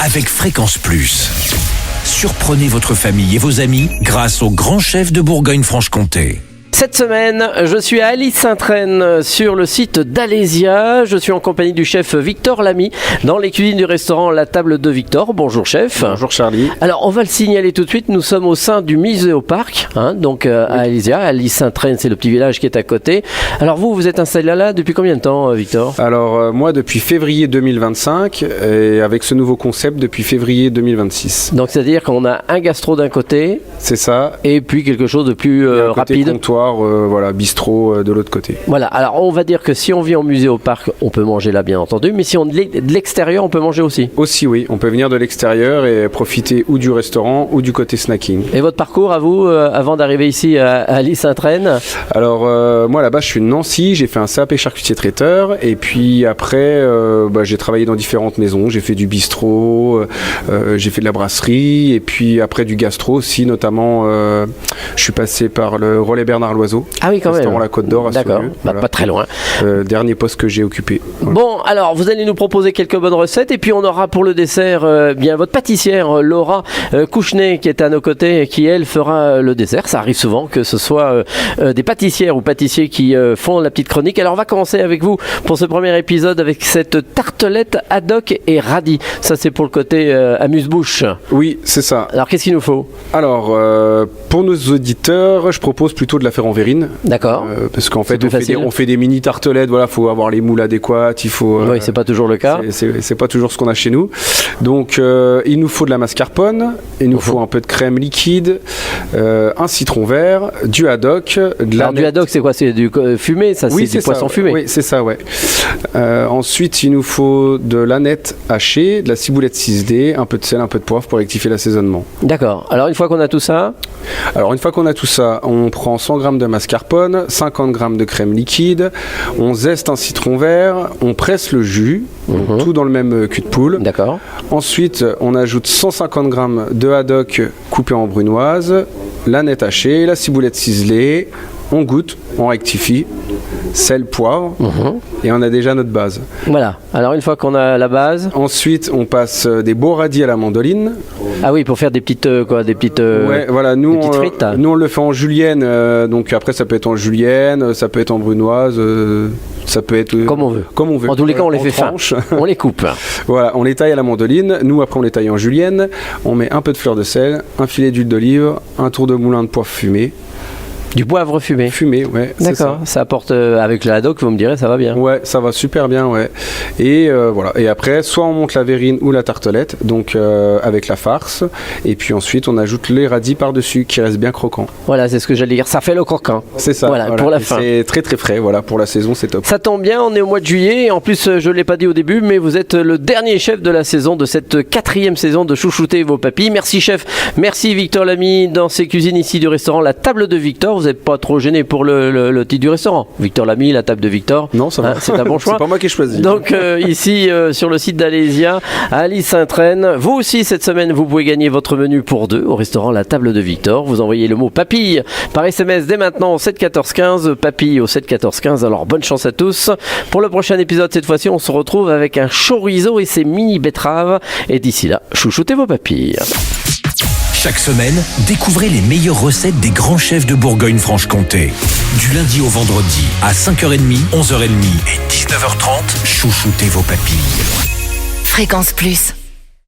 avec Fréquence Plus. Surprenez votre famille et vos amis grâce au grand chef de Bourgogne-Franche-Comté. Cette semaine, je suis à Alys-Saint-Traine sur le site d'Alésia. Je suis en compagnie du chef Victor Lamy dans les cuisines du restaurant La Table de Victor. Bonjour chef. Bonjour Charlie. Alors on va le signaler tout de suite, nous sommes au sein du Muséoparc, donc à Alésia. Alys-Saint-Traine, c'est le petit village qui est à côté. Alors vous êtes installé là depuis combien de temps Victor ? Alors moi depuis février 2025 et avec ce nouveau concept depuis février 2026. Donc c'est-à-dire qu'on a un gastro d'un côté. C'est ça. Et puis quelque chose de plus rapide. Comptoir, voilà, bistrot de l'autre côté. Voilà, alors on va dire que si on vient au Muséoparc, on peut manger là bien entendu, mais si on est de l'extérieur, on peut manger aussi. Aussi oui, on peut venir de l'extérieur et profiter ou du restaurant ou du côté snacking. Et votre parcours à vous, avant d'arriver ici à Alys-Saint-Traine ? Alors moi là-bas je suis de Nancy, j'ai fait un CAP charcutier traiteur et puis après j'ai travaillé dans différentes maisons, j'ai fait du bistrot, j'ai fait de la brasserie et puis après du gastro aussi, notamment je suis passé par le Relais Bernard Loiseau. Ah oui, quand même. Restaurant La Côte d'Or à D'accord, Saunieux. Voilà. Pas très loin. Dernier poste que j'ai occupé. Voilà. Bon, alors vous allez nous proposer quelques bonnes recettes et puis on aura pour le dessert bien votre pâtissière Laura Couchenet qui est à nos côtés et qui elle fera le dessert. Ça arrive souvent que ce soit des pâtissières ou pâtissiers qui font la petite chronique. Alors on va commencer avec vous pour ce premier épisode avec cette tartelette haddock et radis. Ça c'est pour le côté amuse-bouche. Oui, c'est ça. Alors qu'est-ce qu'il nous faut ? Alors pour nos auditeurs, je propose plutôt de la faire en verrine. D'accord. Parce qu'en fait, on fait des mini tartelettes. Voilà, faut avoir les moules adéquates. Il faut. Oui, c'est pas toujours le cas. C'est pas toujours ce qu'on a chez nous. Donc, il nous faut de la mascarpone. Il nous faut un peu de crème liquide, un citron vert, du haddock, du haddock, c'est quoi ? C'est du fumé, ça ? Oui, c'est du poisson fumé. Oui, c'est ça, ouais. Ensuite, il nous faut de l'aneth hachée, de la ciboulette ciselée, un peu de sel, un peu de poivre pour rectifier l'assaisonnement. D'accord. Alors, une fois qu'on a tout ça. Alors, une fois qu'on a tout ça, on prend 100 g de mascarpone, 50 g de crème liquide, on zeste un citron vert, on presse le jus, donc tout dans le même cul de poule. D'accord. Ensuite, on ajoute 150 g de haddock coupé en brunoise, l'aneth hachée, la ciboulette ciselée, on goûte, on rectifie, sel, poivre, et on a déjà notre base. Voilà, alors une fois qu'on a la base... Ensuite, on passe des beaux radis à la mandoline. Ah oui, pour faire des petites ouais, voilà, nous frites. Nous on le fait en julienne, donc après ça peut être en julienne, ça peut être en brunoise, ça peut être... Comme on veut. Comme on veut. En tous les cas, on les fait fins. On les coupe. Voilà, on les taille à la mandoline. Nous, après, on les taille en julienne. On met un peu de fleur de sel, un filet d'huile d'olive, un tour de moulin de poivre fumé. Du poivre fumé. Fumé, ouais. D'accord. Ça apporte avec le haddock, vous me direz, ça va bien. Ouais, ça va super bien, ouais. Et voilà. Et après, soit on monte la verrine ou la tartelette, donc avec la farce. Et puis ensuite, on ajoute les radis par-dessus, qui restent bien croquants. Voilà, c'est ce que j'allais dire. Ça fait le croquant. C'est ça. Voilà. Pour la fin. C'est très très frais. Voilà, pour la saison, c'est top. Ça tombe bien, on est au mois de juillet. Et en plus, je l'ai pas dit au début, mais vous êtes le dernier chef de la saison, de cette 4e saison de Chouchouter vos papilles. Merci chef. Merci Victor Lamy dans ses cuisines ici du restaurant La Table de Victor. Vous n'êtes pas trop gêné pour le titre du restaurant. Victor Lamy, La Table de Victor. Non, ça va. C'est un bon choix. C'est pas moi qui ai choisi. Donc ici sur le site d'Alésia, à Alys-Saint-Traine. Vous aussi cette semaine, vous pouvez gagner votre menu pour deux au restaurant La Table de Victor. Vous envoyez le mot papille par SMS dès maintenant au 7 14 15. Papille au 7 14 15. Alors bonne chance à tous. Pour le prochain épisode, cette fois-ci, on se retrouve avec un chorizo et ses mini betteraves. Et d'ici là, chouchoutez vos papilles. Chaque semaine, découvrez les meilleures recettes des grands chefs de Bourgogne-Franche-Comté. Du lundi au vendredi, à 5h30, 11h30 et 19h30, chouchoutez vos papilles. Fréquence Plus.